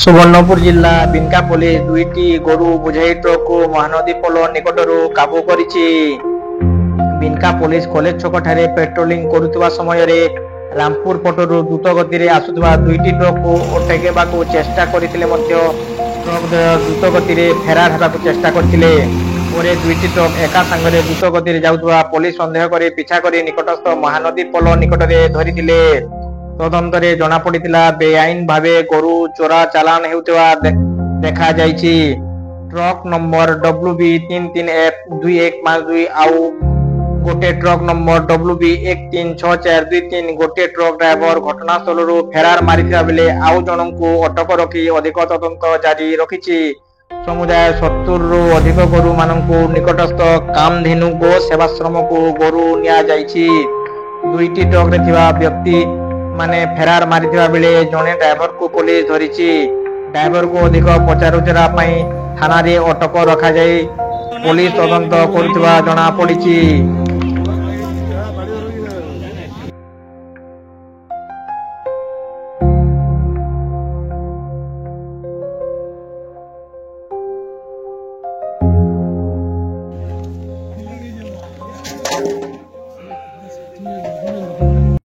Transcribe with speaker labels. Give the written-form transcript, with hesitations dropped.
Speaker 1: ସୁବର୍ଣ୍ଣପୁର ଜିଲ୍ଲା ବିନକା ପୋଲିସ ଦୁଇଟି ଗୋରୁ ବୋଝେଇ ଟ୍ରକକୁ ମହାନଦୀ ପୋଲ ନିକଟରୁ କାବୁ କରିଛି। ବିନକା ପୋଲିସ କଲେଜ ଛକଠାରେ ପେଟ୍ରୋଲିଂ କରୁଥିବା ସମୟରେ ରାମପୁର ପଟରୁ ଦ୍ରୁତ ଗତିରେ ଆସୁଥିବା ଦୁଇଟି ଟ୍ରକକୁ ଅଟକାଇବାକୁ ଚେଷ୍ଟା କରିଥିଲେ ମଧ୍ୟ ଟ୍ରକ୍ ଦ୍ୱୟ ଦ୍ରୁତ ଗତିରେ ଫେରାର ହେବାକୁ ଚେଷ୍ଟା କରିଥିଲେ। ପରେ ଦୁଇଟି ଟ୍ରକ୍ ଏକା ସାଙ୍ଗରେ ଦ୍ରୁତ ଗତିରେ ଯାଉଥିବା ପୋଲିସ ସନ୍ଦେହ କରି ପିଛା କରି ନିକଟସ୍ଥ ମହାନଦୀ ପୋଲ ନିକଟରେ ଧରିଥିଲେ। ତଦନ୍ତରେ ଜଣାପଡ଼ିଥିଲା ବେଆଇନ ଭାବେ ଗୋରୁ ଚୋରା ଚାଲାଣ ହେଉଥିବା ଦେଖାଯାଇଛି। ଟ୍ରକ୍ ନମ୍ବର WB33F2152 ଆଉ ଗୋଟିଏ ଟ୍ରକ୍ ନମ୍ବର WB136423। ଗୋଟିଏ ଟ୍ରକ୍ ଡ୍ରାଇଭର ଘଟଣାସ୍ଥଳରୁ ଫେରାର ମାରିଥିବା ବେଳେ ଆଉ ଜଣଙ୍କୁ ଅଟକ ରଖି ଅଧିକ ତଦନ୍ତ ଜାରି ରଖିଛି। ସମୁଦାୟ 70ରୁ ଅଧିକ ଗୋରୁ ମାନଙ୍କୁ ନିକଟସ୍ଥ କାମଧେନୁ ଗୋ ସେବାଶ୍ରମକୁ ଗୋରୁ ନିଆଯାଇଛି। ଦୁଇଟି ଟ୍ରକରେ ଥିବା ବ୍ୟକ୍ତି ମାନେ ଫେରାର ମାରିଥିବା ବେଳେ ଜଣେ ଡ୍ରାଇଭରକୁ ପୋଲିସ ଧରିଛି। ଡ୍ରାଇଭରକୁ ଅଧିକ ପଚରାଉଚରା ପାଇଁ ଥାନାରେ ଅଟକ ରଖାଯାଇ ପୋଲିସ ତଦନ୍ତ କରୁଥିବା ଜଣାପଡ଼ିଛି।